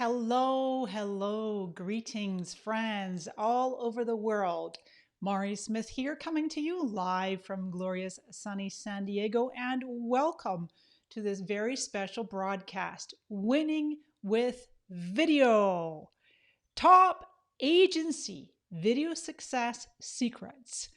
Hello, hello, greetings, friends all over the world. Mari Smith here, coming to you live from glorious sunny San Diego, and welcome to this very special broadcast, Winning with Video. Top agency video success secrets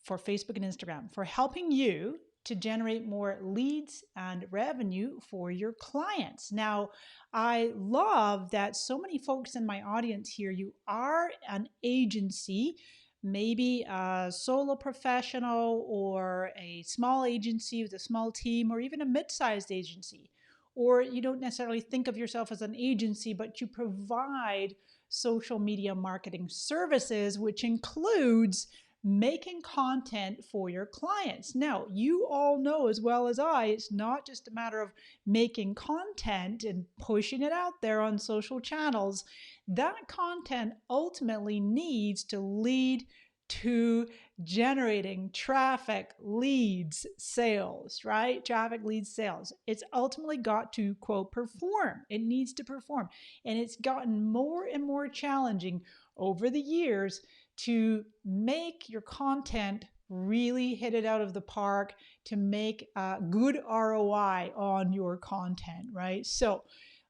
for Facebook and Instagram for helping you to generate more leads and revenue for your clients. Now, I love that so many folks in my audience here, you are an agency, maybe a solo professional or a small agency with a small team or even a mid-sized agency. Or you don't necessarily think of yourself as an agency, but you provide social media marketing services, which includes making content for your clients. Now, you all know as well as I, it's not just a matter of making content and pushing it out there on social channels. That content ultimately needs to lead to generating traffic, leads, sales, right? Traffic, leads, sales. It's ultimately got to, quote, perform. It needs to perform. And it's gotten more and more challenging over the years to make your content really hit it out of the park, to make a good ROI on your content, right? So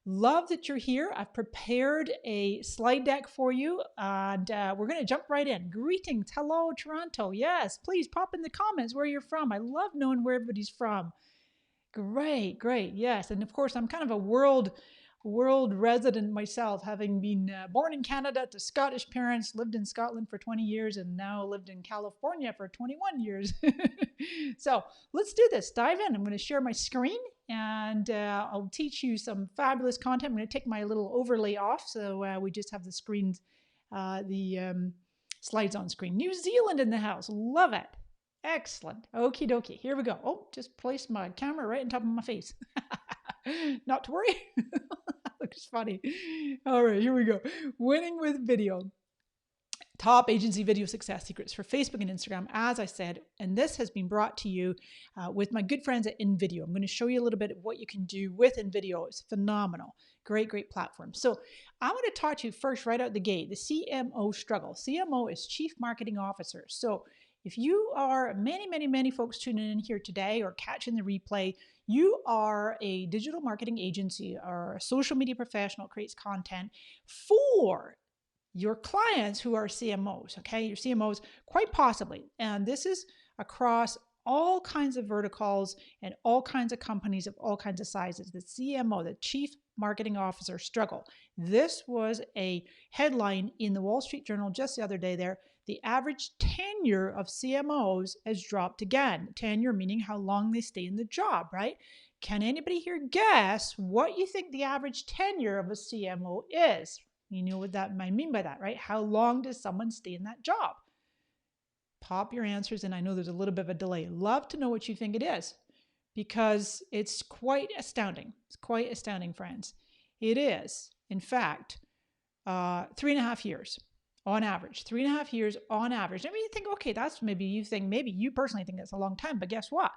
love that you're here. I've prepared a slide deck for you, and we're going to jump right in. Greetings. Hello, Toronto. Yes, please pop in the comments where you're from. I love knowing where everybody's from. Great, great. Yes. And of course, I'm kind of a world resident myself, having been born in Canada to Scottish parents, lived in Scotland for 20 years, and now lived in California for 21 years. So let's do this. Dive in. I'm going to share my screen, and I'll teach you some fabulous content. I'm going to take my little overlay off, so we just have the screens, the slides on screen. New Zealand in the house. Love it. Excellent. Okie dokie. Here we go. Oh, just placed my camera right on top of my face. Not to worry. Looks funny. All right, here we go. Winning with video. Top agency video success secrets for Facebook and Instagram, as I said, and this has been brought to you with my good friends at InVideo. I'm going to show you a little bit of what you can do with InVideo. It's phenomenal. Great, great platform. So I'm going to talk to you first right out the gate, the CMO Struggle. CMO is Chief Marketing Officer. So if you are, many folks tuning in here today or catching the replay, you are a digital marketing agency or a social media professional that creates content for your clients who are CMOs, okay? Your CMOs, quite possibly. And this is across all kinds of verticals and all kinds of companies of all kinds of sizes. The CMO, the Chief Marketing Officer Struggle. This was a headline in the Wall Street Journal just the other day there. The average tenure of CMOs has dropped again. Tenure meaning how long they stay in the job, right? Can anybody here guess what you think the average tenure of a CMO is? You know what that might mean by that, right? How long does someone stay in that job? Pop your answers, and I know there's a little bit of a delay. Love to know what you think it is, because it's quite astounding. It's quite astounding, friends. It is, in fact, 3.5 years. On average, 3.5 years on average. I mean, you think, okay, that's maybe you personally think that's a long time, but guess what?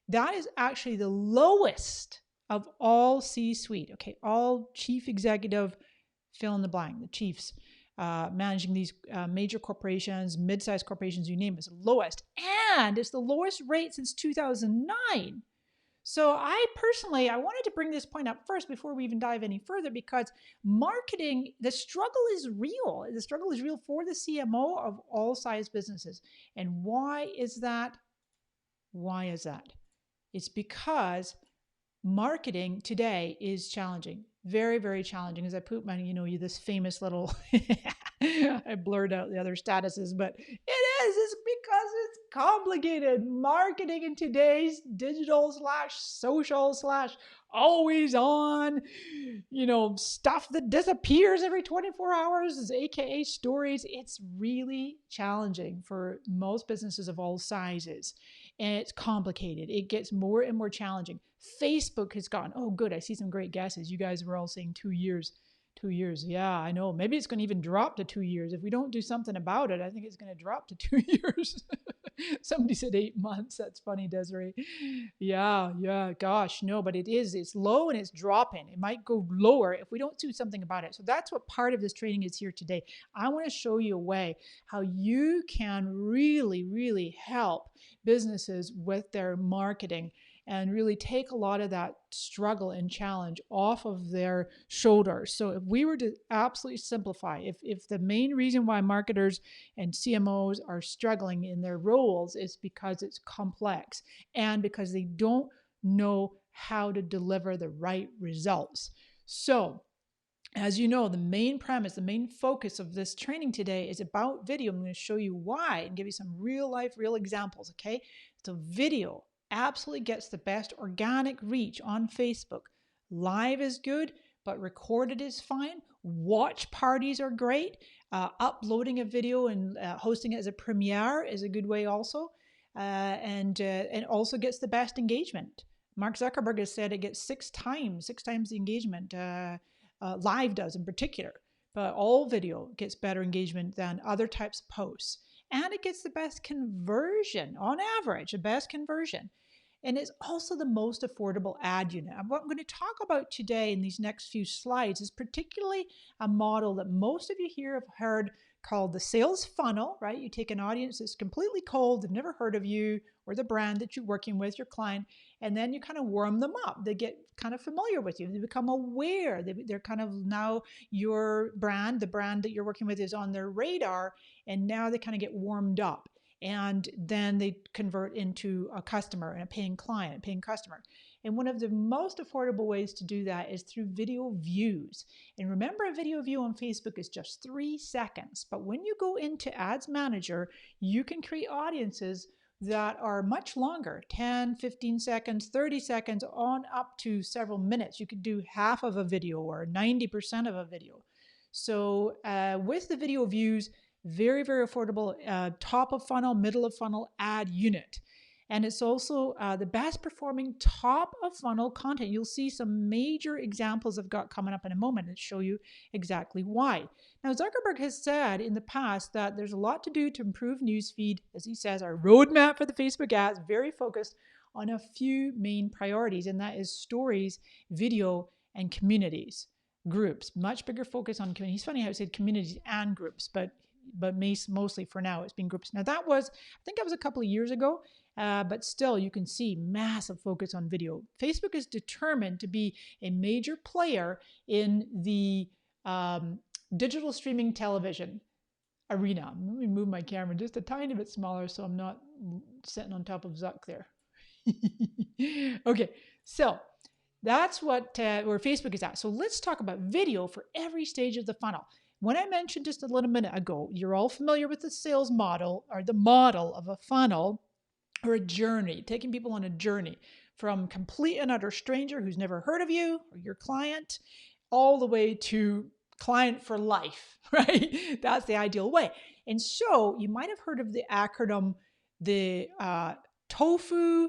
That is actually the lowest of all C-suite, okay? All chief executive, fill in the blank, the chiefs managing these major corporations, mid-sized corporations, you name it, it's the lowest. And it's the lowest rate since 2009. So I wanted to bring this point up first before we even dive any further, because marketing, the struggle is real. The struggle is real for the CMO of all size businesses. And why is that? Why is that? It's because marketing today is challenging. Very, very challenging. As I put my, this famous little, I blurred out the other statuses, but it's because it's complicated. Marketing in today's digital / social / always on, stuff that disappears every 24 hours, AKA stories. It's really challenging for most businesses of all sizes. And it's complicated. It gets more and more challenging. Facebook has gone, oh, good. I see some great guesses. You guys were all saying 2 years. 2 years. Yeah, I know. Maybe it's going to even drop to 2 years. If we don't do something about it, I think it's going to drop to 2 years. Somebody said 8 months. That's funny, Desiree. Yeah. Gosh, no, but it is. It's low and it's dropping. It might go lower if we don't do something about it. So that's what part of this training is here today. I want to show you a way how you can really, really help businesses with their marketing and really take a lot of that struggle and challenge off of their shoulders. So if we were to absolutely simplify, if the main reason why marketers and CMOs are struggling in their roles is because it's complex and because they don't know how to deliver the right results. So as you know, the main premise, the main focus of this training today is about video. I'm going to show you why and give you some real life, real examples, okay? So video absolutely gets the best organic reach on Facebook. Live is good, but recorded is fine. Watch parties are great. Uploading a video and hosting it as a premiere is a good way also. And also gets the best engagement. Mark Zuckerberg has said it gets six times the engagement. Live does in particular, but all video gets better engagement than other types of posts. And it gets the best conversion on average, the best conversion. And it's also the most affordable ad unit. And what I'm going to talk about today in these next few slides is particularly a model that most of you here have heard called the sales funnel, right? You take an audience that's completely cold, they've never heard of you or the brand that you're working with, your client, and then you kind of warm them up. They get kind of familiar with you. They become aware. They're kind of now your brand, the brand that you're working with is on their radar, and now they kind of get warmed up. And then they convert into a customer and a paying client, a paying customer. And one of the most affordable ways to do that is through video views. And remember, a video view on Facebook is just 3 seconds. But when you go into Ads Manager, you can create audiences that are much longer, 10, 15 seconds, 30 seconds, on up to several minutes. You could do half of a video or 90% of a video. So with the video views, very, very affordable, top of funnel, middle of funnel ad unit. And it's also the best performing top of funnel content. You'll see some major examples I've got coming up in a moment and show you exactly why. Now, Zuckerberg has said in the past that there's a lot to do to improve newsfeed. As he says, our roadmap for the Facebook ads, very focused on a few main priorities, and that is stories, video, and communities, groups. Much bigger focus on communities. It's funny how I said communities and groups, but mostly for now it's been groups. Now I think that was a couple of years ago, but still you can see massive focus on video. Facebook is determined to be a major player in the digital streaming television arena. Let me move my camera just a tiny bit smaller so I'm not sitting on top of Zuck there. Okay, so that's what where Facebook is at. So let's talk about video for every stage of the funnel. When I mentioned just a little minute ago, you're all familiar with the sales model or the model of a funnel or a journey, taking people on a journey from complete and utter stranger who's never heard of you or your client all the way to client for life, right? That's the ideal way. And so you might have heard of the acronym, the TOFU.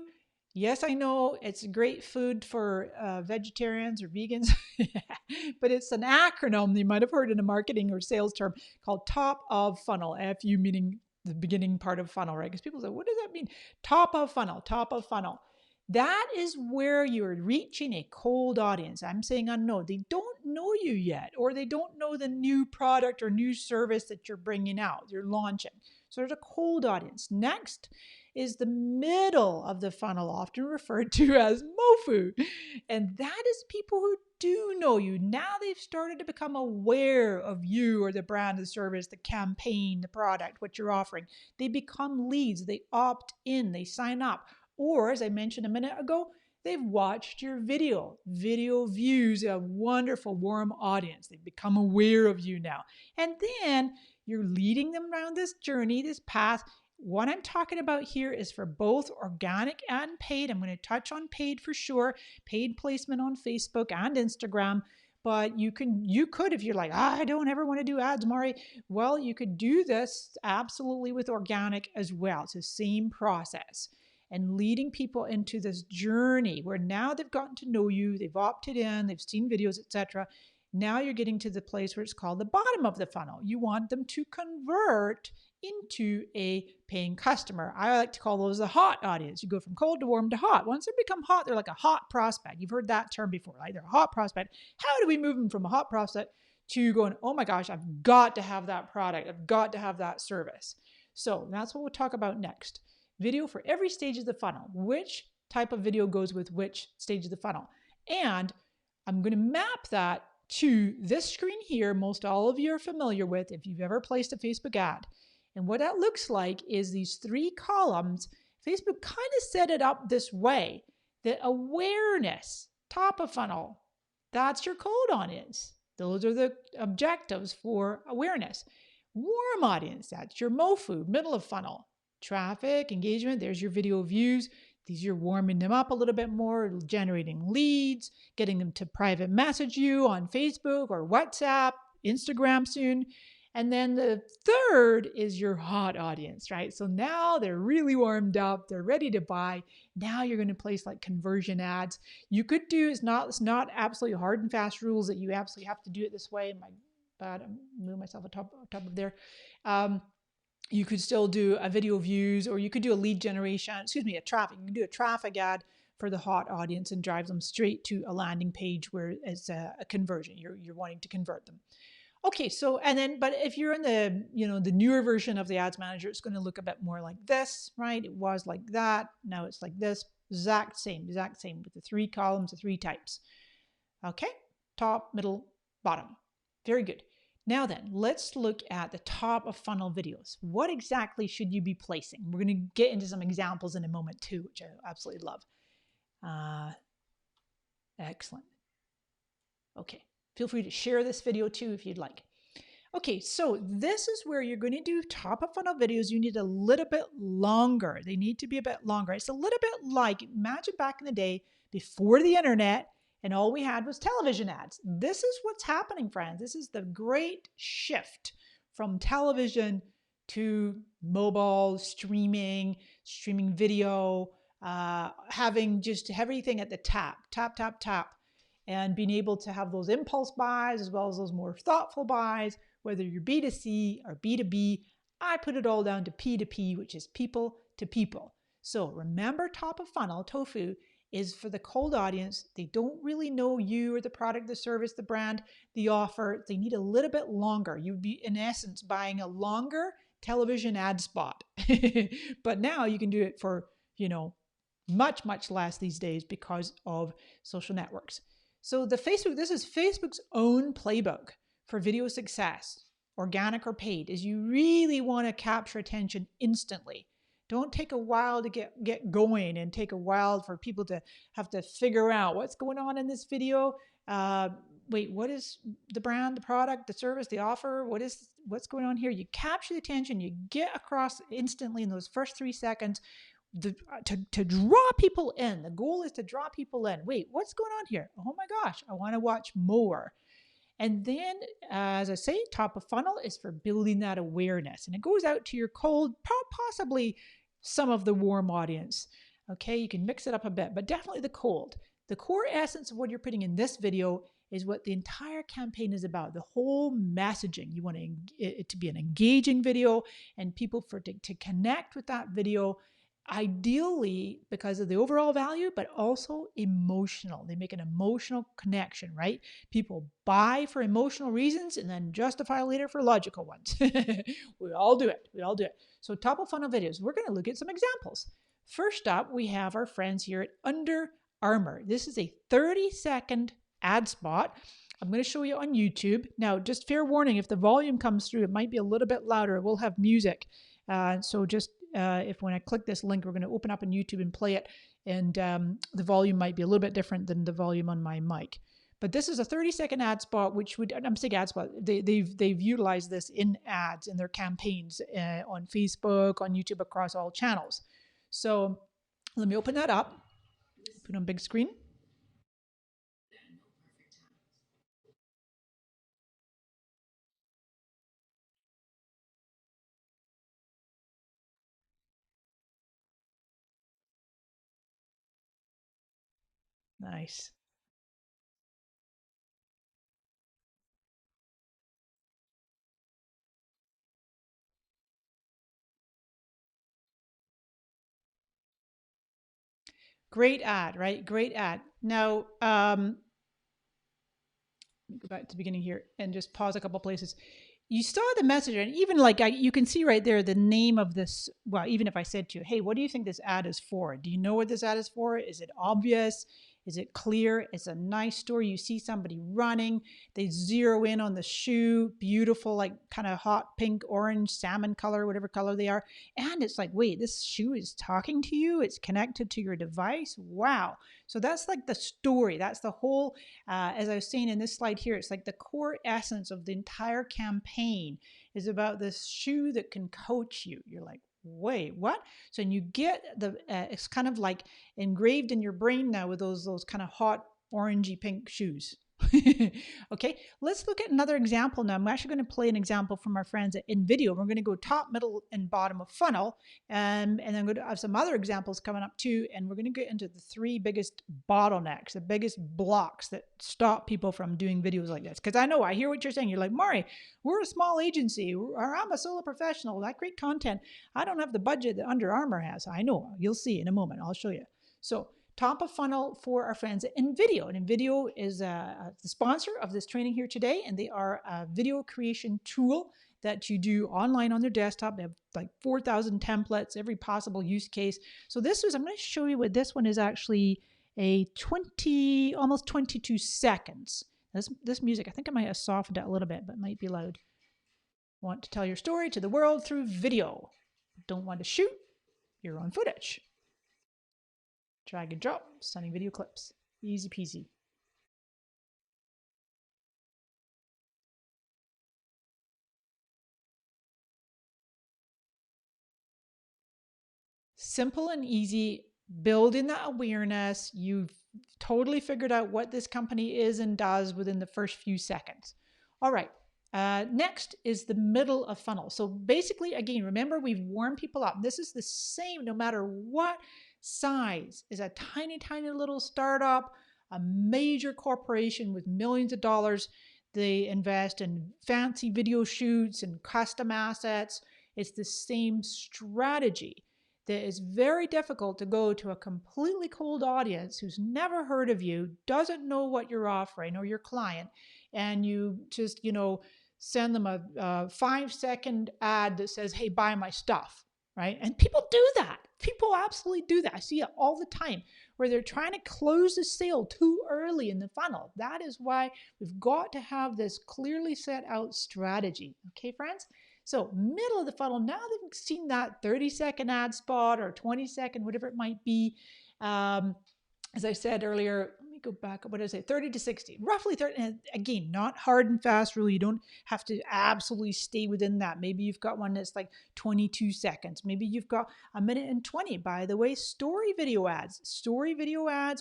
Yes, I know it's a great food for vegetarians or vegans, but it's an acronym you might have heard in a marketing or sales term called top of funnel, FU meaning the beginning part of funnel, right? Because people say, what does that mean? Top of funnel, top of funnel. That is where you're reaching a cold audience. I'm saying unknown. They don't know you yet, or they don't know the new product or new service that you're bringing out, you're launching. So there's a cold audience. Next is the middle of the funnel, often referred to as MOFU. And that is people who do know you. Now they've started to become aware of you or the brand, the service, the campaign, the product, what you're offering. They become leads. They opt in. They sign up. Or, as I mentioned a minute ago, they've watched your video. Video views, a wonderful, warm audience. They've become aware of you now. And then you're leading them around this journey, this path. What I'm talking about here is for both organic and paid. I'm going to touch on paid for sure, paid placement on Facebook and Instagram. But you could, if you're like, I don't ever want to do ads, Mari. Well, you could do this absolutely with organic as well. It's the same process. And leading people into this journey where now they've gotten to know you, they've opted in, they've seen videos, etc. Now you're getting to the place where it's called the bottom of the funnel. You want them to convert into a paying customer. I like to call those the hot audience. You go from cold to warm to hot. Once they become hot, they're like a hot prospect. You've heard that term before, right? They're a hot prospect. How do we move them from a hot prospect to going, oh my gosh, I've got to have that product. I've got to have that service. So that's what we'll talk about next. Video for every stage of the funnel. Which type of video goes with which stage of the funnel? And I'm going to map that to this screen here. Most all of you are familiar with if you've ever placed a Facebook ad. And what that looks like is these three columns. Facebook kind of set it up this way. The awareness, top of funnel, that's your cold audience. Those are the objectives for awareness. Warm audience, that's your MOFU, middle of funnel. Traffic, engagement, there's your video views. These you're warming them up a little bit more, generating leads, getting them to private message you on Facebook or WhatsApp, Instagram soon. And then the third is your hot audience, right? So now they're really warmed up, they're ready to buy. Now you're going to place like conversion ads. You could do, it's not absolutely hard and fast rules that you absolutely have to do it this way. My bad, I'm moving myself on top of there. You could still do a video views, or you could do a lead generation, a traffic. You can do a traffic ad for the hot audience and drive them straight to a landing page where it's a conversion. You're wanting to convert them. Okay, so but if you're in the newer version of the ads manager, it's going to look a bit more like this, right? It was like that. Now it's like this. Exact same with the three columns, the three types. Okay, top, middle, bottom. Very good. Now then, let's look at the top of funnel videos. What exactly should you be placing? We're going to get into some examples in a moment too, which I absolutely love. Excellent. Okay, feel free to share this video too if you'd like. Okay, so this is where you're going to do top of funnel videos. You need a little bit longer. They need to be a bit longer. It's a little bit like, imagine back in the day before the internet and all we had was television ads. This is what's happening, friends. This is the great shift from television to mobile, streaming video, having just everything at the tap, and being able to have those impulse buys as well as those more thoughtful buys, whether you're B2C or B2B. I put it all down to P2P, which is people to people. So remember, top of funnel, TOFU, is for the cold audience. They don't really know you or the product, the service, the brand, the offer. They need a little bit longer. You'd be, in essence, buying a longer television ad spot. But now you can do it for, much, much less these days because of social networks. So this is Facebook's own playbook for video success, organic or paid, is you really want to capture attention instantly. Don't take a while to get going and take a while for people to have to figure out what's going on in this video. Wait, what is the brand, the product, the service, the offer? What's going on here? You capture the attention, you get across instantly in those first 3 seconds to draw people in. The goal is to draw people in. Wait, what's going on here? Oh my gosh, I want to watch more. And then, as I say, top of funnel is for building that awareness. And it goes out to your cold, possibly some of the warm audience. Okay, you can mix it up a bit, but definitely the cold. The core essence of what you're putting in this video is what the entire campaign is about, the whole messaging. You want it to be an engaging video and people to connect with that video, ideally because of the overall value, but also emotional. They make an emotional connection, right? People buy for emotional reasons and then justify later for logical ones. We all do it. So top of funnel videos, we're going to look at some examples. First up, we have our friends here at Under Armour. This is a 30-second ad spot. I'm going to show you on YouTube. Now, just fair warning, if the volume comes through, it might be a little bit louder. We'll have music. So just if when I click this link, we're going to open up on YouTube and play it, and the volume might be a little bit different than the volume on my mic. But this is a 30-second ad spot, I'm saying ad spot. They've utilized this in ads in their campaigns on Facebook, on YouTube, across all channels. So let me open that up. Put it on big screen. Nice. Great ad, right? Great ad. Now, let me go back to the beginning here and just pause a couple places. You saw the message, and even like you can see right there the name of this. Well, even if I said to you, hey, what do you think this ad is for? Do you know what this ad is for? Is it obvious? Is it clear? It's a nice story. You see somebody running, they zero in on the shoe, beautiful, like kind of hot pink, orange, salmon color, whatever color they are. And it's like, wait, this shoe is talking to you, it's connected to your device. Wow. So that's like the story. That's the whole, as I was saying in this slide here, it's like the core essence of the entire campaign is about this shoe that can coach you. You're like, wait, what? So when you get the, it's kind of like engraved in your brain now with those kind of hot orangey pink shoes. Okay, let's look at another example now. I'm actually going to play an example from our friends at InVideo. We're going to go top, middle, and bottom of funnel. And then I'm going to have some other examples coming up too. And we're going to get into the three biggest bottlenecks, the biggest blocks that stop people from doing videos like this. Because I know, I hear what you're saying. You're like, Mari, we're a small agency, or I'm a solo professional. I create content. I don't have the budget that Under Armour has. I know. You'll see in a moment. I'll show you. So top of funnel for our friends at InVideo. And InVideo is the sponsor of this training here today, and they are a video creation tool that you do online on their desktop. They have like 4,000 templates, every possible use case. So this is, I'm going to show you what this one is actually a almost 22 seconds. This music, I think I might have softened it a little bit, but it might be loud. Want to tell your story to the world through video. Don't want to shoot your own footage. Drag and drop, stunning video clips. Easy peasy. Simple and easy, building that awareness. You've totally figured out what this company is and does within the first few seconds. All right. Next is the middle of funnel. So basically, again, remember we've warmed people up. This is the same no matter what size. Is a tiny, tiny little startup, a major corporation with millions of dollars. They invest in fancy video shoots and custom assets. It's the same strategy. That it's very difficult to go to a completely cold audience who's never heard of you, doesn't know what you're offering or your client, and you just, send them a 5-second ad that says, hey, buy my stuff, right? And people do that. People absolutely do that. I see it all the time where they're trying to close the sale too early in the funnel. That is why we've got to have this clearly set out strategy. Okay, friends? So middle of the funnel, now they've seen that 30-second ad spot or 20-second, whatever it might be. As I said earlier, let me go back. What did I say? 30 to 60, roughly 30. And again, not hard and fast rule. You don't have to absolutely stay within that. Maybe you've got one that's like 22 seconds. Maybe you've got a minute and 20. By the way, story video ads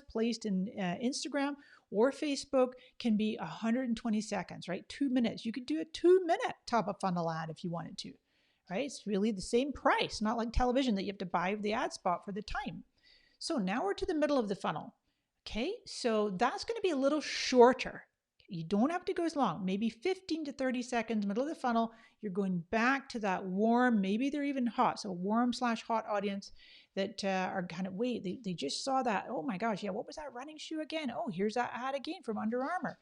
placed in Instagram or Facebook can be 120 seconds, right? 2 minutes. You could do a 2-minute top of funnel ad if you wanted to, right? It's really the same price, not like television that you have to buy the ad spot for the time. So now we're to the middle of the funnel. Okay, so that's going to be a little shorter. You don't have to go as long, maybe 15 to 30 seconds, middle of the funnel. You're going back to that warm, maybe they're even hot. So warm/hot audience that are kind of, wait, they just saw that. Oh my gosh, yeah, what was that running shoe again? Oh, here's that ad again from Under Armour.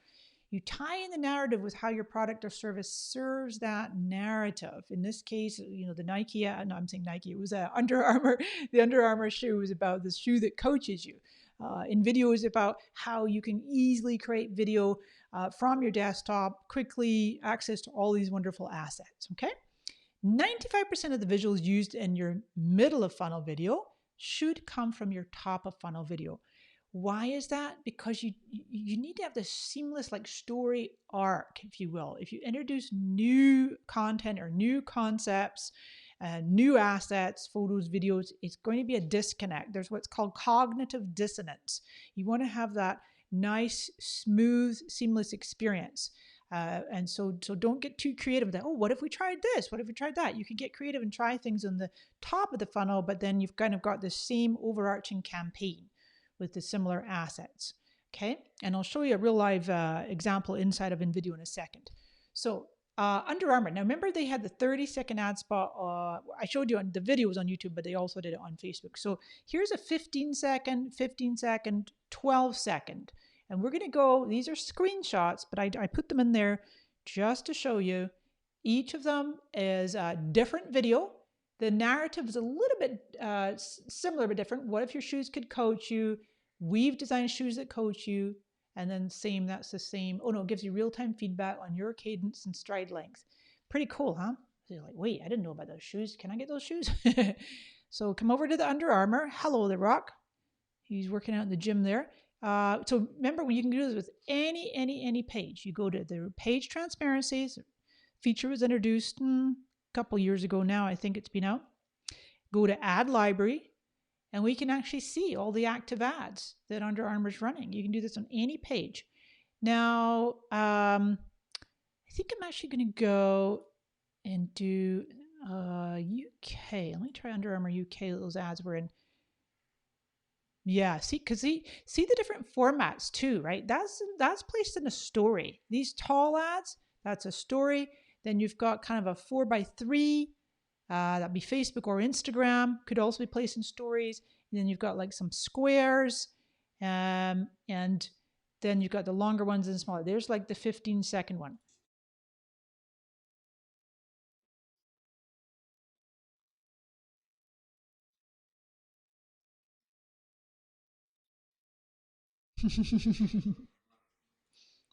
You tie in the narrative with how your product or service serves that narrative. In this case, the Nike, no, I'm saying Nike, it was Under Armour. The Under Armour shoe was about the shoe that coaches you. InVideo is about how you can easily create video from your desktop, quickly access to all these wonderful assets, okay? 95% of the visuals used in your middle of funnel video should come from your top of funnel video. Why is that? Because you need to have this seamless like story arc, if you will. If you introduce new content or new concepts, new assets, photos, videos, it's going to be a disconnect. There's what's called cognitive dissonance. You want to have that nice, smooth, seamless experience. And so don't get too creative with that. Oh, what if we tried this? What if we tried that? You can get creative and try things on the top of the funnel, but then you've kind of got the same overarching campaign with the similar assets. Okay, and I'll show you a real live example inside of InVideo in a second. So Under Armour. Now, remember they had the 30-second ad spot. I showed you on the video was on YouTube, but they also did it on Facebook. So here's a 15-second, 15-second, 12-second. And we're going to go, these are screenshots, but I put them in there just to show you. Each of them is a different video. The narrative is a little bit similar but different. What if your shoes could coach you? We've designed shoes that coach you. And then same, that's the same. Oh no, it gives you real-time feedback on your cadence and stride length. Pretty cool, huh? So you're like, wait, I didn't know about those shoes. Can I get those shoes? So come over to the Under Armour. Hello, The Rock. He's working out in the gym there. So remember, you can do this with any page. You go to the page transparencies. Feature was introduced a couple years ago now. I think it's been out. Go to Ad Library. And we can actually see all the active ads that Under Armour is running. You can do this on any page. Now, I think I'm actually going to go and do UK. Let me try Under Armour UK, those ads were in. Yeah, see the different formats too, right? That's placed in a story. These tall ads, that's a story. Then you've got kind of a 4x3. That'd be Facebook or Instagram, could also be placed in stories. And then you've got like some squares, and then you've got the longer ones and smaller. There's like the 15-second one.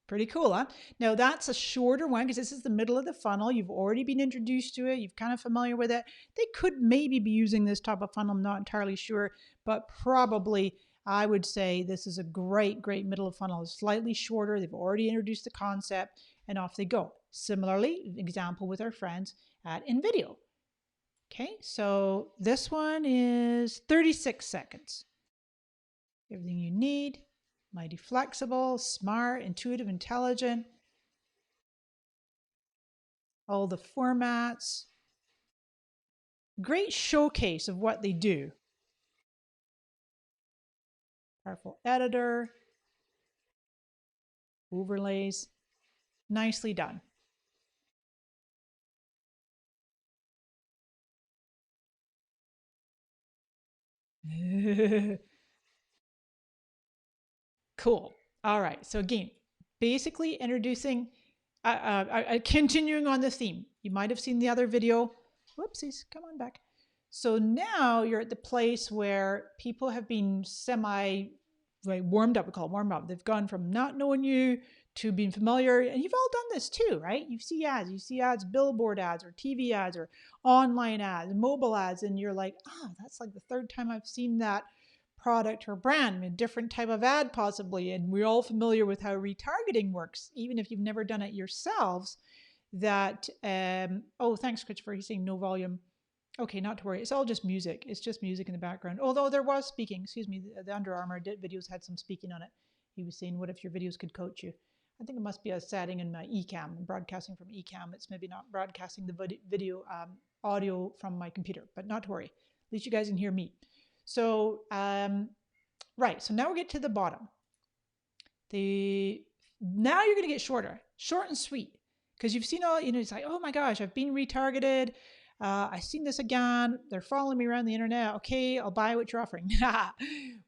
Pretty cool, huh? Now that's a shorter one because this is the middle of the funnel. You've already been introduced to it. You're kind of familiar with it. They could maybe be using this type of funnel. I'm not entirely sure, but probably I would say this is a great middle of funnel. It's slightly shorter. They've already introduced the concept and off they go. Similarly, example with our friends at InVideo. Okay, so this one is 36 seconds. Everything you need. Mighty flexible, smart, intuitive, intelligent. All the formats. Great showcase of what they do. Powerful editor. Overlays. Nicely done. Cool. All right. So again, basically introducing, continuing on the theme. You might have seen the other video. Whoopsies, come on back. So now you're at the place where people have been warmed up. We call it warm up. They've gone from not knowing you to being familiar. And you've all done this too, right? You see ads, billboard ads or TV ads or online ads, mobile ads. And you're like, that's like the third time I've seen that product or brand, a different type of ad possibly. And we're all familiar with how retargeting works, even if you've never done it yourselves. That, oh, thanks, Christopher. He's saying no volume. Okay, not to worry. It's all just music. It's just music in the background. Although there was speaking, excuse me, the Under Armour videos had some speaking on it. He was saying, what if your videos could coach you? I think it must be a setting in my eCam. I'm broadcasting from eCam. It's maybe not broadcasting the video audio from my computer, but not to worry. At least you guys can hear me. So, right. So now we get to the bottom. Now you're going to get shorter, short and sweet, because you've seen all, it's like, oh my gosh, I've been retargeted. I've seen this again. They're following me around the internet. Okay, I'll buy what you're offering.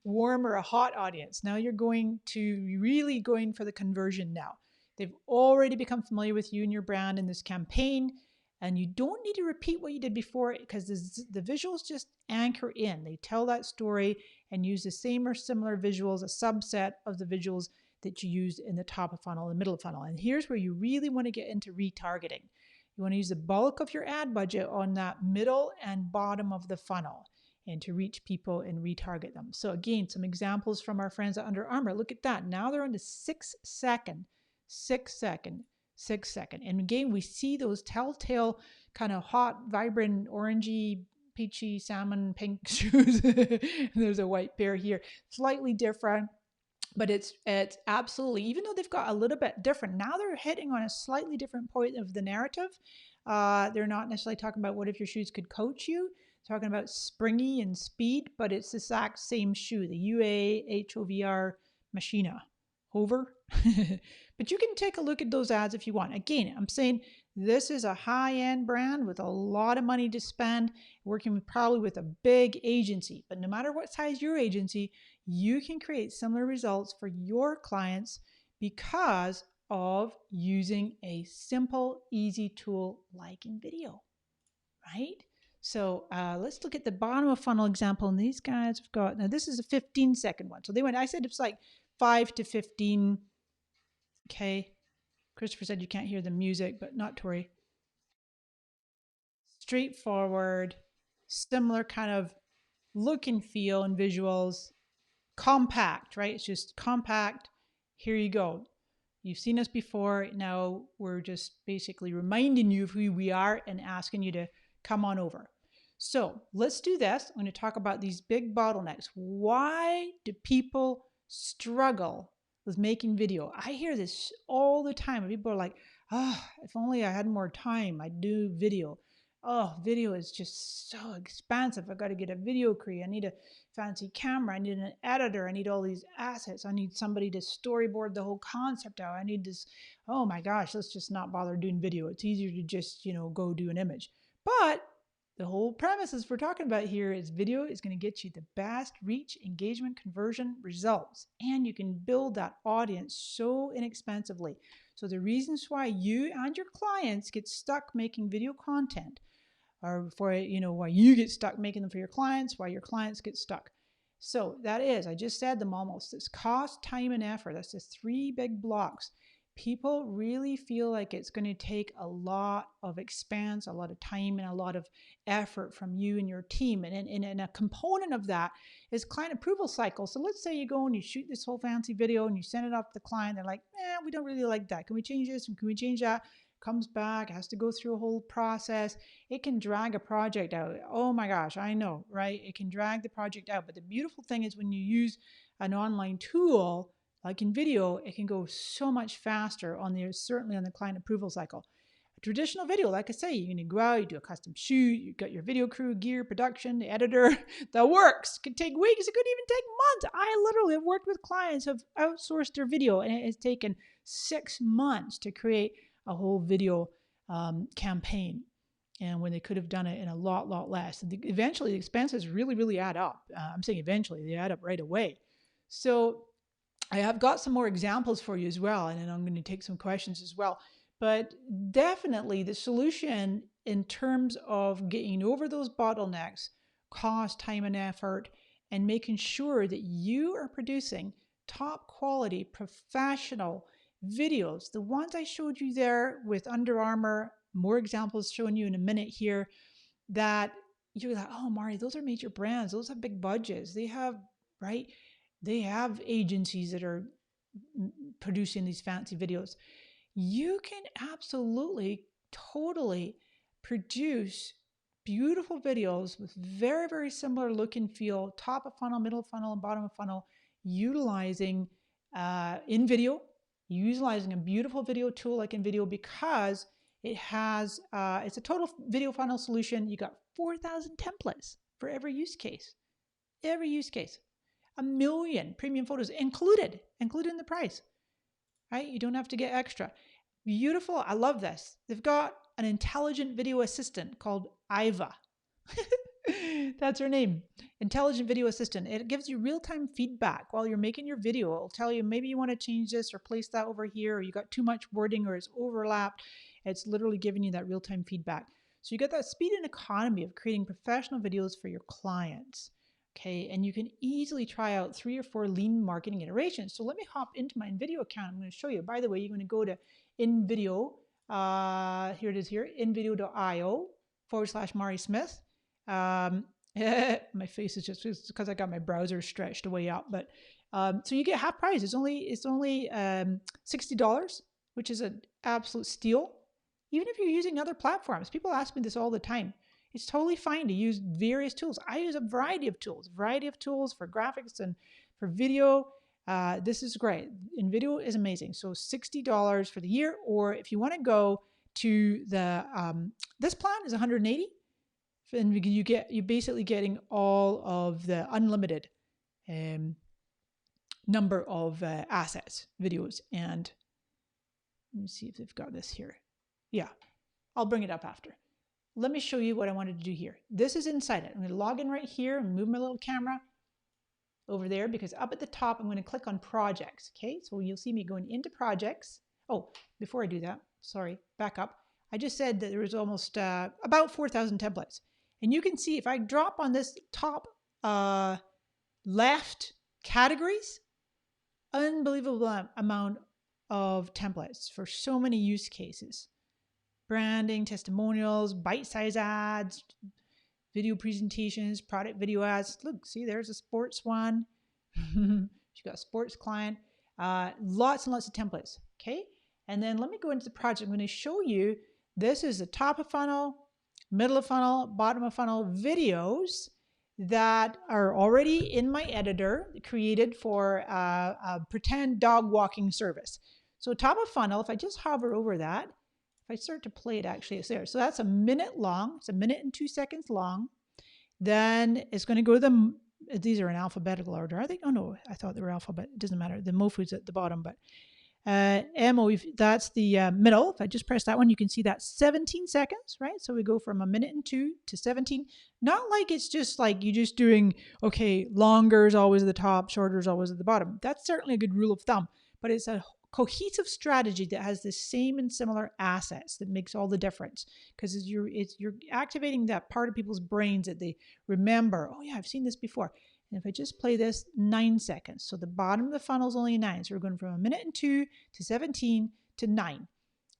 Warm or a hot audience. Now you're really going for the conversion now. They've already become familiar with you and your brand in this campaign. And you don't need to repeat what you did before because the visuals just anchor in. They tell that story and use the same or similar visuals, a subset of the visuals that you used in the top of funnel and middle of funnel. And here's where you really want to get into retargeting. You want to use the bulk of your ad budget on that middle and bottom of the funnel and to reach people and retarget them. So again, some examples from our friends at Under Armour. Look at that. Now they're on the 6 second. And again, we see those telltale kind of hot, vibrant, orangey, peachy, salmon, pink shoes. There's a white pair here. Slightly different, but it's absolutely, even though they've got a little bit different, now they're hitting on a slightly different point of the narrative. They're not necessarily talking about what if your shoes could coach you. Talking about springy and speed, but it's the exact same shoe, the UA HOVR Machina. Hover. But But you can take a look at those ads if you want. Again, I'm saying this is a high-end brand with a lot of money to spend, working probably with a big agency. But no matter what size your agency, you can create similar results for your clients because of using a simple, easy tool like InVideo, right? So let's look at the bottom of funnel example. And these guys have got, now this is a 15-second one. So they went, I said it's like 5 to 15. Okay. Christopher said you can't hear the music, but not to worry. Straightforward, similar kind of look and feel and visuals. Compact, right? It's just compact. Here you go. You've seen us before. Now we're just basically reminding you of who we are and asking you to come on over. So let's do this. I'm going to talk about these big bottlenecks. Why do people struggle with making video? I hear this all the time. People are like, oh, if only I had more time, I'd do video. Oh, video is just so expensive. I got to get a video crew. I need a fancy camera. I need an editor. I need all these assets. I need somebody to storyboard the whole concept out. I need this. Oh my gosh, let's just not bother doing video. It's easier to just, go do an image. But the whole premise is we're talking about here is video is going to get you the best reach, engagement, conversion results. And you can build that audience so inexpensively. So the reasons why you and your clients get stuck making video content, or why you get stuck making them for your clients, why your clients get stuck. So that is, I just said them almost. It's cost, time, and effort. That's the 3 big blocks. People really feel like it's going to take a lot of expense, a lot of time, and a lot of effort from you and your team. And a component of that is client approval cycle. So let's say you go and you shoot this whole fancy video and you send it off to the client. They're like, we don't really like that. Can we change this? And can we change that? Comes back, has to go through a whole process. It can drag a project out. Oh my gosh, I know, right? It can drag the project out. But the beautiful thing is when you use an online tool, like InVideo, it can go so much faster certainly on the client approval cycle. A traditional video, like I say, you're going to go out, you do a custom shoot, you got your video crew, gear, production, the editor, that works. It could take weeks, it could even take months. I literally have worked with clients who have outsourced their video, and it has taken 6 months to create a whole video campaign. And when they could have done it in a lot less. Eventually, the expenses really add up. I'm saying eventually, they add up right away. So I have got some more examples for you as well, and then I'm going to take some questions as well. But definitely the solution in terms of getting over those bottlenecks, cost, time, and effort, and making sure that you are producing top quality, professional videos. The ones I showed you there with Under Armour, more examples showing you in a minute here, that you're like, oh, Mari, those are major brands. Those have big budgets. They have, right? They have agencies that are producing these fancy videos. You can absolutely, totally produce beautiful videos with very similar look and feel, top of funnel, middle of funnel, and bottom of funnel, utilizing InVideo, utilizing a beautiful video tool like InVideo, because it has, it's a total video funnel solution. You got 4,000 templates for every use case. 1 million premium photos included in the price, right? You don't have to get extra. Beautiful. I love this. They've got an intelligent video assistant called Iva. That's her name. Intelligent video assistant. It gives you real-time feedback while you're making your video. It'll tell you maybe you want to change this or place that over here, or you got too much wording or it's overlapped. It's literally giving you that real-time feedback. So you get that speed and economy of creating professional videos for your clients. Okay, and you can easily try out 3 or 4 lean marketing iterations. So let me hop into my InVideo account. I'm going to show you. By the way, you're going to go to InVideo. Here it is here, invideo.io/Mari Smith. My face is just because I got my browser stretched way up. But so you get half price. It's only $60, which is an absolute steal. Even if you're using other platforms, people ask me this all the time. It's totally fine to use various tools. I use a variety of tools for graphics and for video. This is great. InVideo is amazing. So $60 for the year, or if you want to go to the this plan is $180, and you're basically getting all of the unlimited number of assets, videos, and Let me see if they've got this here. Yeah, I'll bring it up after. Let me show you what I wanted to do here. This is inside it. I'm going to log in right here and move my little camera over there, because up at the top, I'm going to click on projects. Okay, so you'll see me going into projects. Oh, before I do that, sorry, back up. I just said that there was almost about 4,000 templates. And you can see if I drop on this top left categories, unbelievable amount of templates for so many use cases. Branding, testimonials, bite-size ads, video presentations, product video ads. Look, see, there's a sports one. She got a sports client. Lots and lots of templates. Okay. And then let me go into the project. I'm going to show you, this is the top of funnel, middle of funnel, bottom of funnel videos that are already in my editor created for a pretend dog walking service. So top of funnel, if I just hover over that, if I start to play it, actually it's there. So that's a minute long. It's a minute and 2 seconds long. Then it's going to go to these are in alphabetical order, are they? Oh no, I thought they were alphabet. It doesn't matter. The MOFU's at the bottom, but MO, that's the middle. If I just press that one, you can see that 17 seconds, right? So we go from a minute and 2 to 17. Not like it's just like you just doing, okay, longer is always at the top, shorter is always at the bottom. That's certainly a good rule of thumb, but it's a cohesive strategy that has the same and similar assets that makes all the difference, because you're activating that part of people's brains that they remember. Oh yeah, I've seen this before. And if I just play this, 9 seconds. So the bottom of the funnel is only 9. So we're going from a minute and 2 to 17 to 9.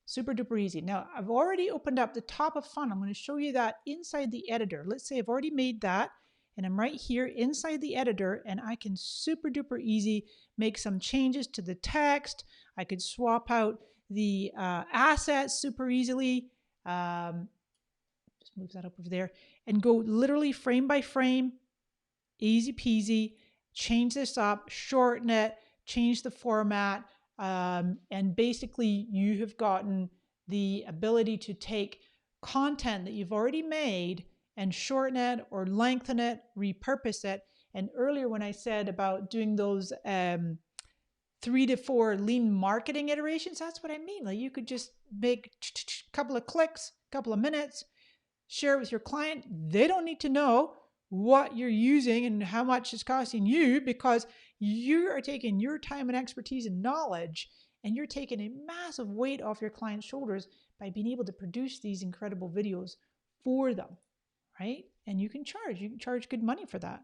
Super duper easy. Now I've already opened up the top of funnel. I'm going to show you that inside the editor. Let's say I've already made that, and I'm right here inside the editor, and I can super duper easy make some changes to the text. I could swap out the assets super easily. Just move that up over there and go literally frame by frame. Easy peasy. Change this up, shorten it, change the format, and basically you have gotten the ability to take content that you've already made and shorten it or lengthen it, repurpose it. And earlier when I said about doing those 3 to 4 lean marketing iterations, that's what I mean. Like you could just make a couple of clicks, a couple of minutes, share it with your client. They don't need to know what you're using and how much it's costing you, because you are taking your time and expertise and knowledge, and you're taking a massive weight off your client's shoulders by being able to produce these incredible videos for them, right? And you can charge good money for that.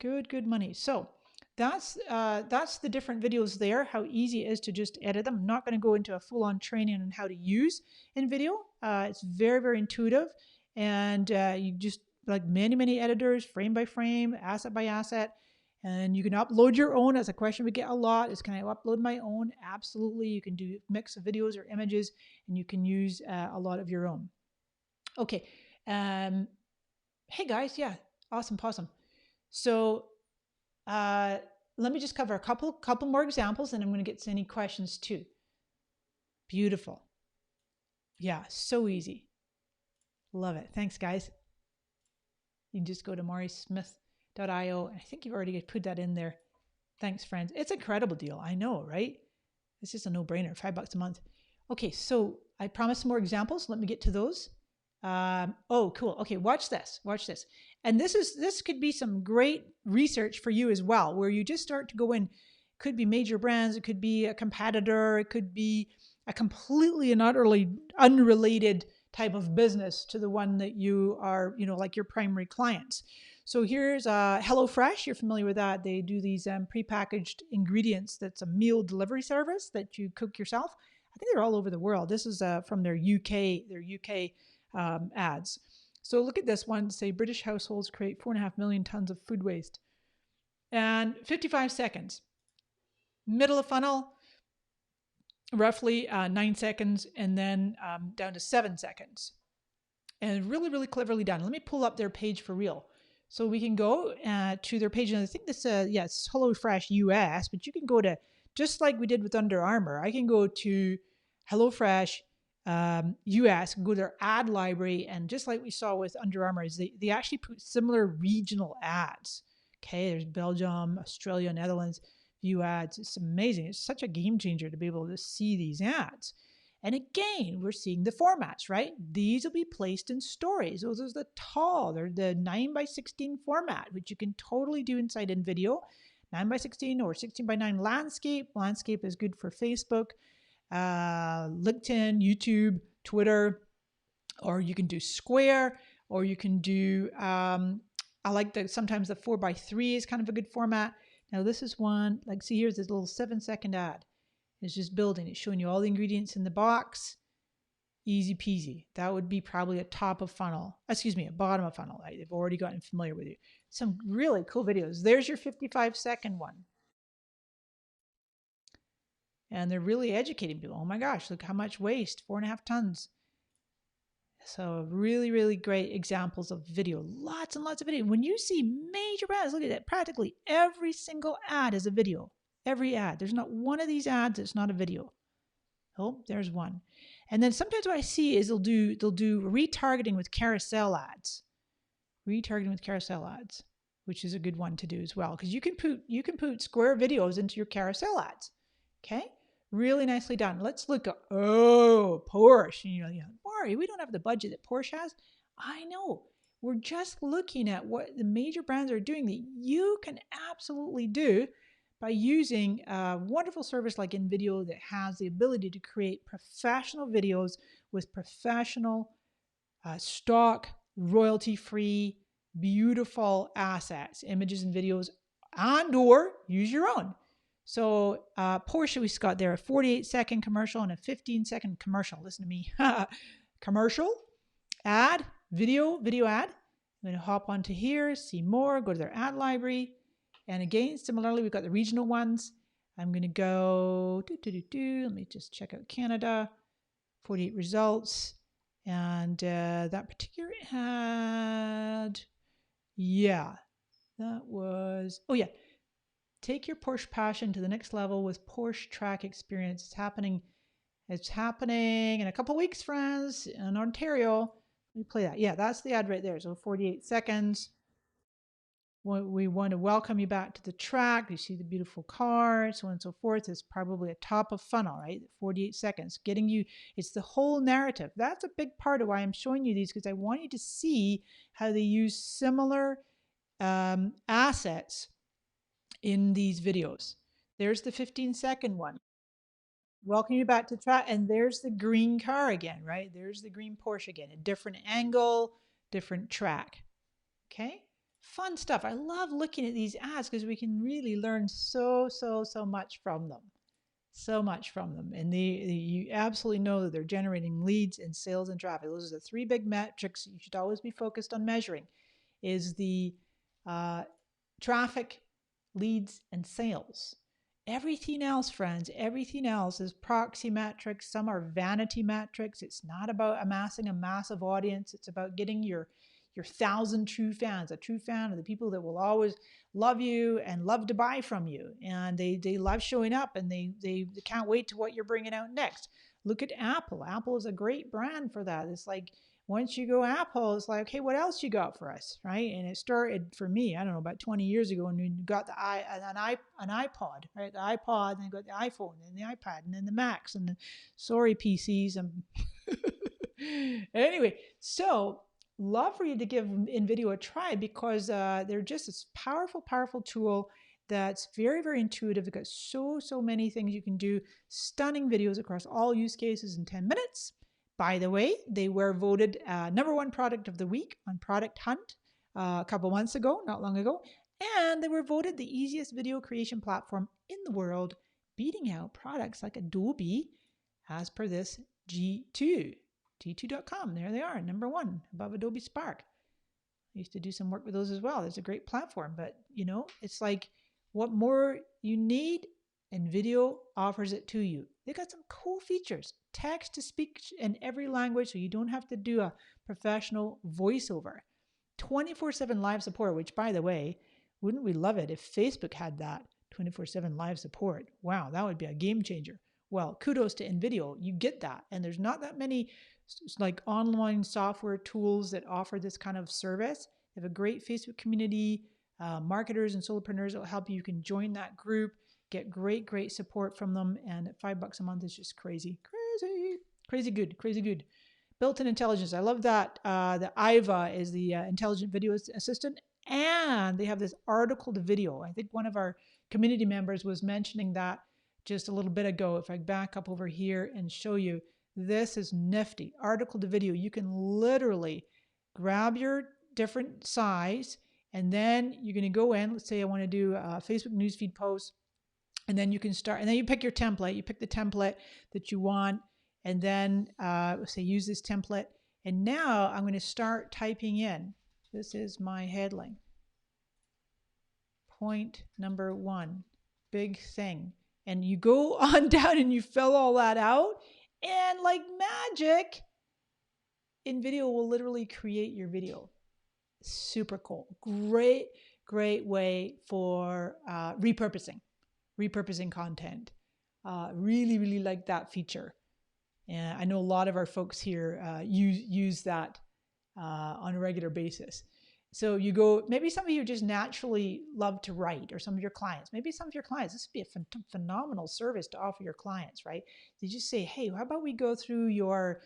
Good money. So that's the different videos there, how easy it is to just edit them. I'm not going to go into a full-on training on how to use InVideo. It's very, very intuitive, and you just, like many editors, frame by frame, asset by asset, and you can upload your own. As a question we get a lot is, can I upload my own? Absolutely. You can do a mix of videos or images, and you can use a lot of your own. Okay. Hey guys, yeah, awesome. So let me just cover a couple more examples, and I'm going to get to any questions too. Beautiful. Yeah, so easy. Love it. Thanks, guys. You can just go to mauricesmith.io. I think you've already put that in there. Thanks, friends. It's an incredible deal. I know, right? It's just a no-brainer, $5 a month. Okay, so I promised some more examples. Let me get to those. Oh, cool. Okay, watch this. And this could be some great research for you as well, where you just start to go in. It could be major brands. It could be a competitor. It could be a completely and utterly unrelated type of business to the one that you are, like your primary clients. So here's HelloFresh. You're familiar with that. They do these prepackaged ingredients. That's a meal delivery service that you cook yourself. I think they're all over the world. This is from their UK ads. So look at this one. Say British households create 4.5 million tons of food waste. And 55 seconds. Middle of funnel, roughly 9 seconds, and then down to 7 seconds. And really cleverly done. Let me pull up their page for real. So we can go to their page, and I think this, it's HelloFresh US, but you can go to, just like we did with Under Armour, I can go to HelloFresh US, go to their ad library, and just like we saw with Under Armour, is they actually put similar regional ads. Okay, there's Belgium, Australia, Netherlands, view ads. It's amazing. It's such a game changer to be able to see these ads. And again, we're seeing the formats, right? These will be placed in stories. Those are the tall, they're the 9:16 format, which you can totally do inside InVideo. 9:16 or 16:9 landscape. Landscape is good for Facebook, LinkedIn, YouTube, Twitter, or you can do square, or you can do, I like sometimes the 4:3 is kind of a good format. Now this is one, like see here's this little 7-second ad. It's just building. It's showing you all the ingredients in the box. Easy peasy. That would be probably a top of funnel. Excuse me, a bottom of funnel. They've already gotten familiar with you. Some really cool videos. There's your 55-second one. And they're really educating people. Oh my gosh, look how much waste, 4.5 tons. So really, really great examples of video. Lots and lots of video. When you see major ads, look at that. Practically every single ad is a video. Every ad. There's not one of these ads that's not a video. Oh, there's one. And then sometimes what I see is they'll do retargeting with carousel ads. Retargeting with carousel ads, which is a good one to do as well, because you can put square videos into your carousel ads. Okay? Really nicely done. Let's look at, Porsche. You know, Mari, we don't have the budget that Porsche has. I know. We're just looking at what the major brands are doing that you can absolutely do by using a wonderful service like InVideo that has the ability to create professional videos with professional stock, royalty-free, beautiful assets, images and videos, and or use your own. So Porsche, we got there a 48-second commercial and a 15-second commercial. Listen to me. Commercial, ad, video ad. I'm going to hop onto here, see more, go to their ad library. And again, similarly, we've got the regional ones. I'm going to go, let me just check out Canada, 48 results. And that particular ad, yeah, that was, take your Porsche passion to the next level with Porsche Track Experience. It's happening in a couple weeks, friends, in Ontario. Let me play that. Yeah, that's the ad right there. So 48 seconds. We want to welcome you back to the track. You see the beautiful car, so on and so forth. It's probably a top of funnel, right? 48 seconds, getting you, it's the whole narrative. That's a big part of why I'm showing you these, because I want you to see how they use similar assets in these videos. There's the 15-second one. Welcome you back to track. And there's the green car again, right? There's the green Porsche again, a different angle, different track. Okay. Fun stuff. I love looking at these ads because we can really learn so much from them. So much from them. And you absolutely know that they're generating leads and sales and traffic. Those are the 3 big metrics you should always be focused on measuring, is the traffic, leads, and sales. Everything else, friends, everything else is proxy metrics. Some are vanity metrics. It's not about amassing a massive audience. It's about getting your 1,000 true fans. A true fan are the people that will always love you and love to buy from you. And they love showing up, and they can't wait to what you're bringing out next. Look at Apple. Apple is a great brand for that. It's like, once you go Apple, it's like, okay, what else you got for us, right? And it started for me, I don't know, about 20 years ago when we got an iPod, right? The iPod, and then got the iPhone, and the iPad, and then the Macs, and the sorry PCs. Anyway, so love for you to give InVideo a try, because they're just this powerful tool that's very intuitive. They've got so many things you can do. Stunning videos across all use cases in 10 minutes. By the way, they were voted #1 product of the week on Product Hunt a couple months ago, not long ago. And they were voted the easiest video creation platform in the world, beating out products like Adobe, as per this G2. G2.com, there they are, #1 above Adobe Spark. I used to do some work with those as well. It's a great platform, but you know, it's like, what more you need, and video offers it to you. They got some cool features, text to speech in every language, so you don't have to do a professional voiceover. 24/7 live support, which, by the way, wouldn't we love it if Facebook had that 24/7 live support? Wow, that would be a game changer. Well, kudos to InVideo, you get that. And there's not that many like online software tools that offer this kind of service. They have a great Facebook community, marketers and solopreneurs that will help you. You can join that group, get great support from them. And at $5 a month is just crazy good. Built-in intelligence. I love that. The IVA is the intelligent video assistant. And they have this article to video. I think one of our community members was mentioning that just a little bit ago. If I back up over here and show you, this is nifty. Article to video. You can literally grab your different size, and then you're going to go in. Let's say I want to do a Facebook newsfeed post, and then you can start, and then you pick your template. You pick the template that you want, and then say use this template. And now I'm going to start typing in. This is my headline. Point number 1, big thing. And you go on down and you fill all that out, and like magic, InVideo will literally create your video. Super cool. Great way for repurposing content. Really like that feature. And I know a lot of our folks here use that on a regular basis. So you go, maybe some of you just naturally love to write, or some of your clients, this would be a phenomenal service to offer your clients, right? You just say, hey, how about we go through your,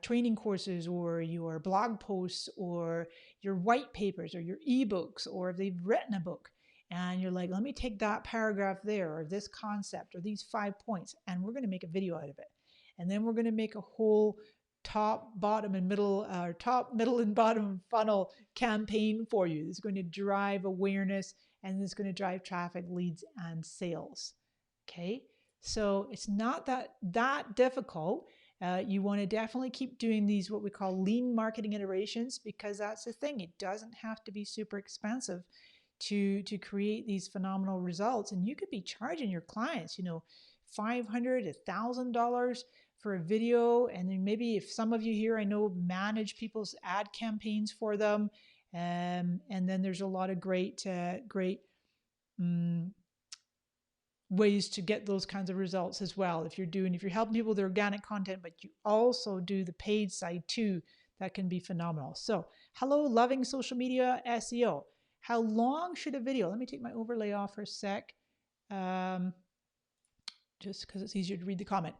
training courses, or your blog posts, or your white papers, or your ebooks, or if they've written a book, and you're like, let me take that paragraph there, or this concept, or these 5 points, and we're going to make a video out of it. And then we're going to make a whole top, middle and bottom funnel campaign for you. It's going to drive awareness, and it's going to drive traffic, leads, and sales. Okay, so it's not that difficult. You want to definitely keep doing these, what we call lean marketing iterations, because that's the thing. It doesn't have to be super expensive to create these phenomenal results. And you could be charging your clients, $500, $1,000 for a video. And then maybe, if some of you here, I know, manage people's ad campaigns for them. And then there's a lot of great ways to get those kinds of results as well. If you're helping people with their organic content, but you also do the paid side too, that can be phenomenal. So, hello, loving social media SEO. How long should a video? Let me take my overlay off for a sec, just because it's easier to read the comment.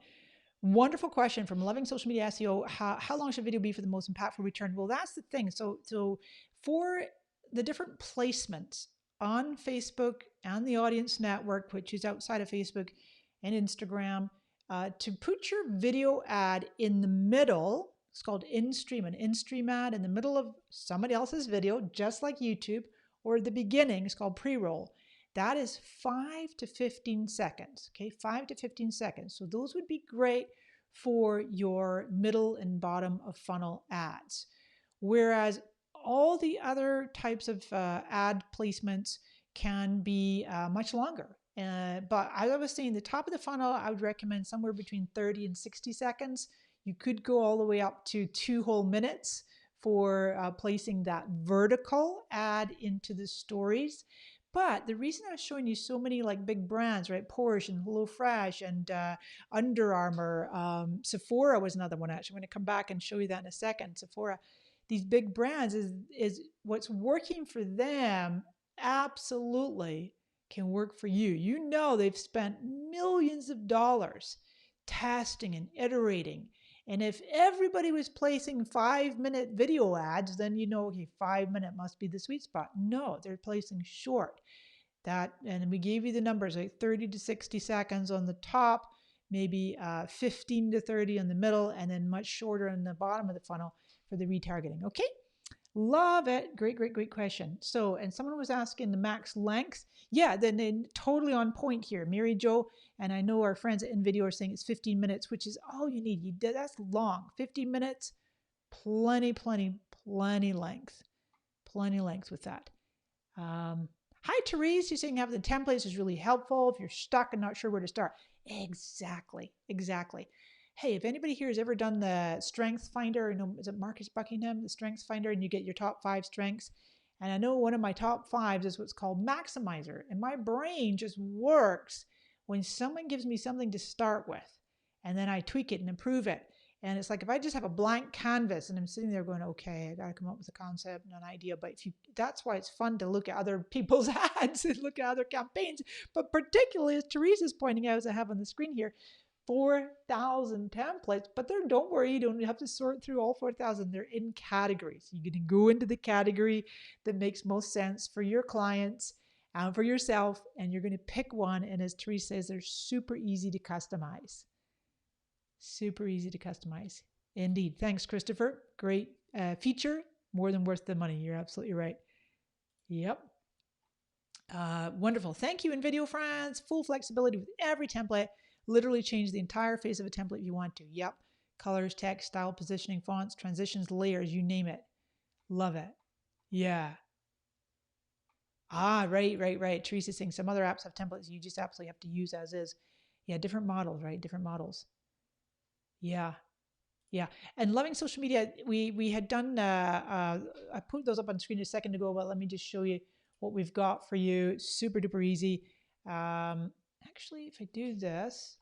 Wonderful question from Loving Social Media SEO. How long should video be for the most impactful return? Well, that's the thing. So for the different placements on Facebook and the audience network, which is outside of Facebook and Instagram, to put your video ad in the middle, it's called in-stream, an in-stream ad in the middle of somebody else's video, just like YouTube, or at the beginning, it's called pre-roll. That is 5 to 15 seconds, okay? 5 to 15 seconds. So those would be great for your middle and bottom of funnel ads. Whereas all the other types of ad placements can be much longer. But as I was saying, the top of the funnel, I would recommend somewhere between 30 and 60 seconds. You could go all the way up to 2 whole minutes for placing that vertical ad into the stories. But the reason I was showing you so many like big brands, right? Porsche and HelloFresh and Under Armour, Sephora was another one. Actually, I'm going to come back and show you that in a second. Sephora, these big brands is what's working for them absolutely can work for you. You know, they've spent millions of dollars testing and iterating. And if everybody was placing 5-minute video ads, then okay, 5 minute must be the sweet spot. No, they're placing short. And we gave you the numbers, like 30 to 60 seconds on the top, maybe 15 to 30 in the middle, and then much shorter in the bottom of the funnel for the retargeting. Okay, love it. Great question. So, and someone was asking the max length. Yeah, then totally on point here, Mary Jo. And I know our friends at InVideo are saying it's 15 minutes, which is all you need. That's long. 15 minutes, plenty length. Plenty length with that. Hi, Therese. You're saying having the templates is really helpful if you're stuck and not sure where to start. Exactly. Hey, if anybody here has ever done the Strengths Finder, is it Marcus Buckingham, the Strengths Finder, and you get your top 5 strengths? And I know one of my top 5s is what's called Maximizer. And my brain just works when someone gives me something to start with, and then I tweak it and improve it. And it's like if I just have a blank canvas and I'm sitting there going, okay, I got to come up with a concept and an idea. But if you, that's why it's fun to look at other people's ads and look at other campaigns. But particularly, as Teresa's pointing out, as I have on the screen here, 4,000 templates. But there, don't worry, you don't have to sort through all 4,000. They're in categories. You're going to go into the category that makes most sense for your clients and for yourself, and you're going to pick one. And as Teresa says, they're super easy to customize. Super easy to customize. Indeed. Thanks, Christopher. Great feature. More than worth the money. You're absolutely right. Yep. Wonderful. Thank you, InVideo friends. Full flexibility with every template. Literally change the entire face of a template if you want to. Yep. Colors, text, style, positioning, fonts, transitions, layers, you name it. Love it. Yeah. Ah, right. Teresa's saying some other apps have templates you just absolutely have to use as is. Yeah, different models, right? Different models. Yeah. Yeah. And loving social media, we had done, I put those up on screen a second ago, but let me just show you what we've got for you. Super duper easy. Actually, if I do this,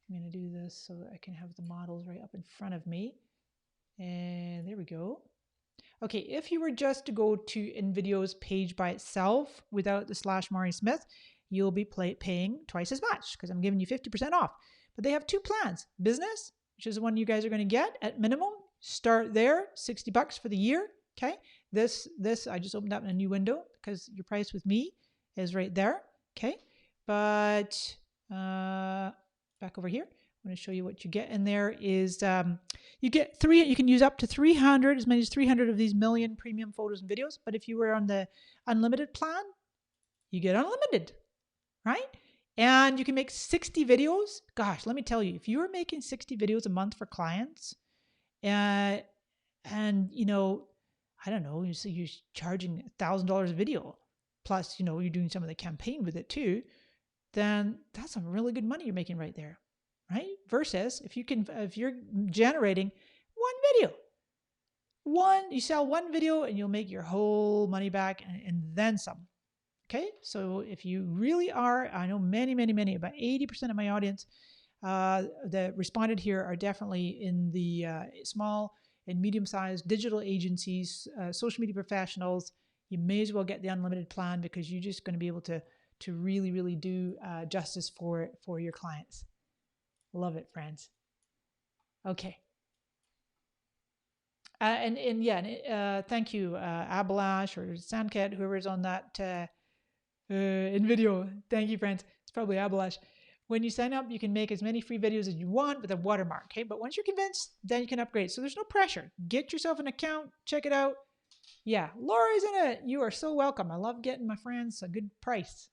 I'm going to do this so that I can have the models right up in front of me. And there we go. Okay, if you were just to go to InVideo's page by itself without the /Mari-Smith, you'll be paying twice as much because I'm giving you 50% off. But they have two plans. Business, which is the one you guys are going to get at minimum. Start there, $60 for the year. Okay, this I just opened up in a new window because your price with me is right there. Okay, but back over here. I'm going to show you what you get in there is you get you can use up to 300, as many as 300 of these million premium photos and videos. But if you were on the unlimited plan, you get unlimited, right? And you can make 60 videos. Gosh, let me tell you, if you were making 60 videos a month for clients, and you know, I don't know, so you're charging $1,000 a video, plus, you know, you're doing some of the campaign with it too, then that's some really good money you're making right there. Right? Versus if you're generating one video, you sell one video and you'll make your whole money back and then some. Okay. So if you really are, I know many, about 80% of my audience that responded here are definitely in the small and medium-sized digital agencies, social media professionals. You may as well get the unlimited plan because you're just going to be able to really do justice for your clients. Love it, friends. Okay. And yeah, thank you, Abalash or Sandcat, whoever's on that InVideo. Thank you, friends. It's probably Abalash. When you sign up, you can make as many free videos as you want with a watermark. Okay, but once you're convinced, then you can upgrade. So there's no pressure. Get yourself an account. Check it out. Yeah, Laura's in it. You are so welcome. I love getting my friends a good price.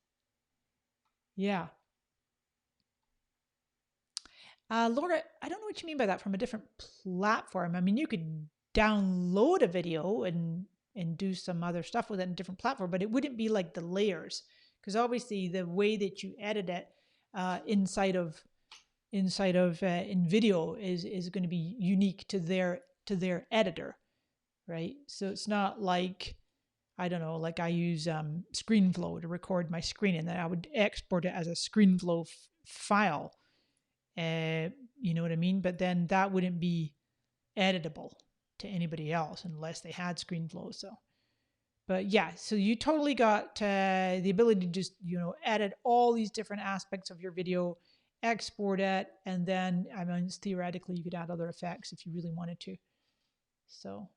Yeah. Laura, I don't know what you mean by that from a different platform. I mean, you could download a video and do some other stuff with it in a different platform, but it wouldn't be like the layers, because obviously the way that you edit it inside of InVideo is going to be unique to their editor, right? So it's not like, I don't know, like I use ScreenFlow to record my screen, and then I would export it as a ScreenFlow file. You know what I mean? But then that wouldn't be editable to anybody else unless they had ScreenFlow. So, but yeah, so you totally got the ability to just, you know, edit all these different aspects of your video, export it, and then, I mean, theoretically you could add other effects if you really wanted to. So,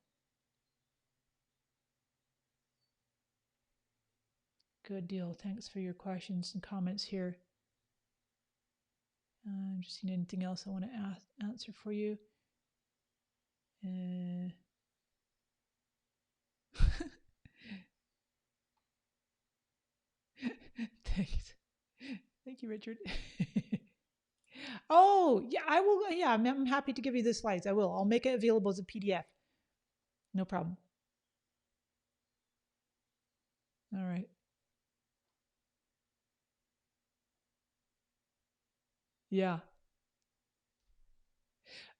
good deal. Thanks for your questions and comments here. I'm just seeing anything else I want to answer for you. Thanks. Thank you, Richard. Oh, yeah, I will. Yeah, I'm happy to give you the slides. I will. I'll make it available as a PDF. No problem. All right. Yeah.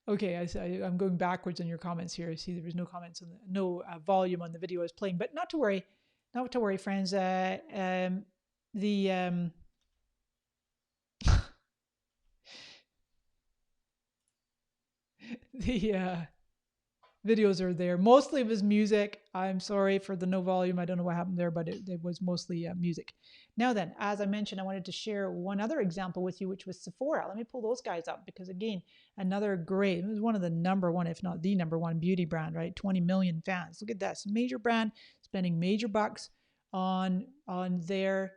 Okay, I'm going backwards on your comments here. I see there was no comments on no volume on the video I was playing, but not to worry. Not to worry, friends. The videos are there. Mostly it was music. I'm sorry for the no volume. I don't know what happened there, but it was mostly music. Now then, as I mentioned, I wanted to share one other example with you, which was Sephora. Let me pull those guys up because, again, another great, it was one of the number one, if not the number one beauty brand, right? 20 million fans. Look at this. Major brand spending major bucks on their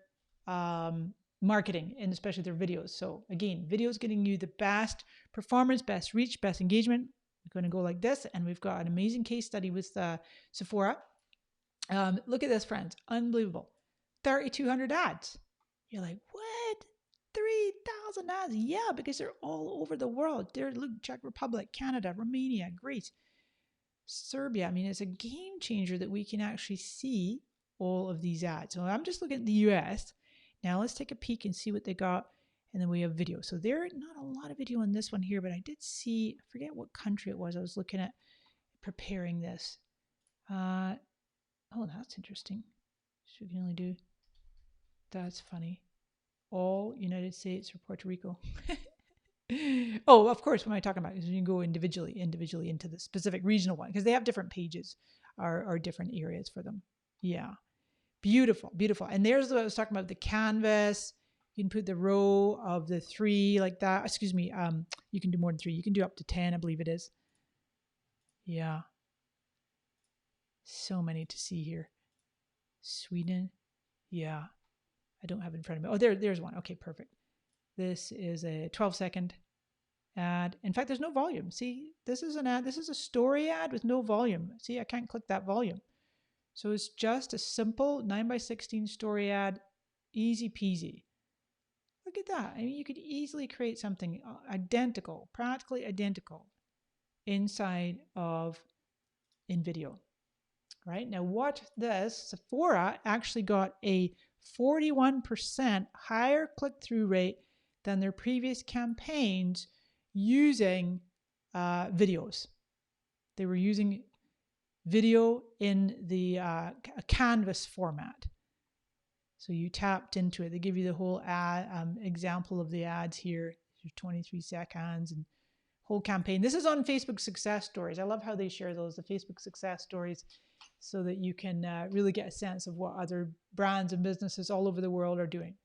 marketing and especially their videos. So again, videos getting you the best performance, best reach, best engagement. We're going to go like this, and we've got an amazing case study with Sephora. Look at this, friends. Unbelievable. 3,200 ads. You're like, what? 3,000 ads? Yeah, because they're all over the world. Look, Czech Republic, Canada, Romania, Greece, Serbia. I mean, it's a game changer that we can actually see all of these ads. So I'm just looking at the US. Now let's take a peek and see what they got. And then we have video. So there not a lot of video on this one here, but I did see, I forget what country it was. I was looking at preparing this. Oh, that's interesting. So we can only do, that's funny. All United States or Puerto Rico. Oh, of course, what am I talking about? Is you can go individually into the specific regional one because they have different pages or different areas for them. Yeah. Beautiful, beautiful. And there's what I was talking about, the canvas. You can put the row of the 3 like that. Excuse me. You can do more than 3. You can do up to 10, I believe it is. Yeah. So many to see here. Sweden. Yeah. I don't have it in front of me. Oh, there's one. Okay, perfect. This is a 12-second ad. In fact, there's no volume. See, this is an ad. This is a story ad with no volume. See, I can't click that volume. So it's just a simple 9x16 story ad. Easy peasy. Look at that. I mean, you could easily create something identical, practically identical inside of InVideo, right? Now watch this. Sephora actually got a 41% higher click-through rate than their previous campaigns using videos. They were using video in the canvas format. So you tapped into it. They give you the whole ad example of the ads here. 23 seconds and whole campaign. This is on Facebook success stories. I love how they share those, the Facebook success stories, so that you can really get a sense of what other brands and businesses all over the world are doing.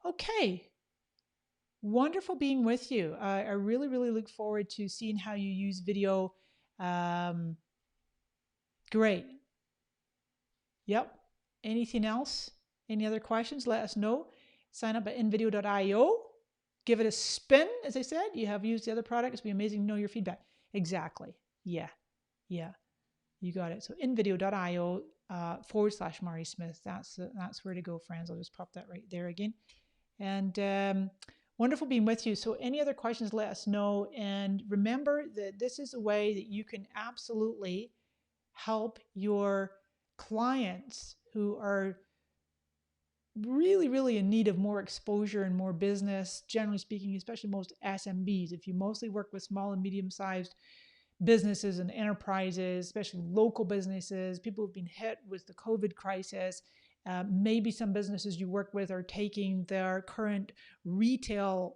Okay. Wonderful being with you. I really, really look forward to seeing how you use video. Great. Yep. Anything else? Any other questions? Let us know. Sign up at InVideo.io. Give it a spin, as I said. You have used the other product. It's been amazing to know your feedback. Exactly. Yeah. You got it. So InVideo.io / Mari Smith. That's where to go, friends. I'll just pop that right there again. And wonderful being with you. So any other questions, let us know. And remember that this is a way that you can absolutely help your clients who are really, really in need of more exposure and more business, generally speaking, especially most SMBs. If you mostly work with small and medium-sized businesses and enterprises, especially local businesses, people who've been hit with the COVID crisis, maybe some businesses you work with are taking their current retail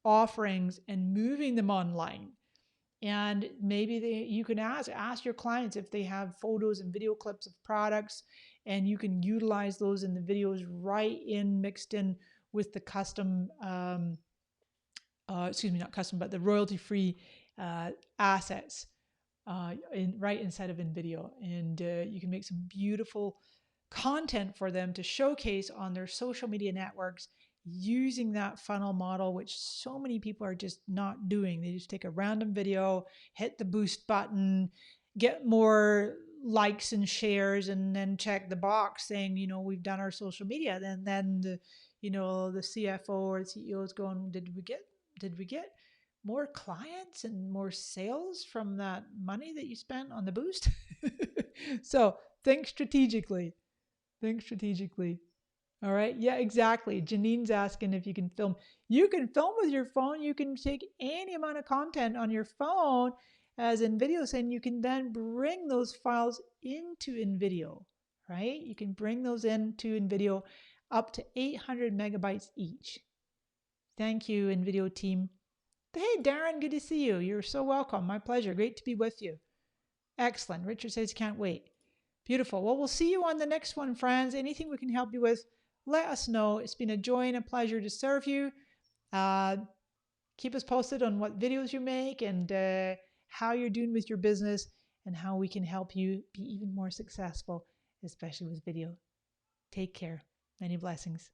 offerings and moving them online. And maybe you can ask your clients if they have photos and video clips of products, and you can utilize those in the videos mixed in with the custom, not custom, but the royalty-free assets right inside of InVideo. And you can make some beautiful content for them to showcase on their social media networks using that funnel model, which so many people are just not doing. They just take a random video, hit the boost button, get more likes and shares, and then check the box saying, we've done our social media. Then the, the CFO or the CEO is going, did we get more clients and more sales from that money that you spent on the boost? So think strategically. All right. Yeah, exactly. Janine's asking if you can film. You can film with your phone. You can take any amount of content on your phone as InVideo, and you can then bring those files into InVideo, right? You can bring those into InVideo up to 800 megabytes each. Thank you, InVideo team. Hey, Darren, good to see you. You're so welcome. My pleasure. Great to be with you. Excellent. Richard says, can't wait. Beautiful. Well, we'll see you on the next one, friends. Anything we can help you with, let us know. It's been a joy and a pleasure to serve you. Uh, Keep us posted on what videos you make and how you're doing with your business and how we can help you be even more successful, especially with video. Take care. Many blessings.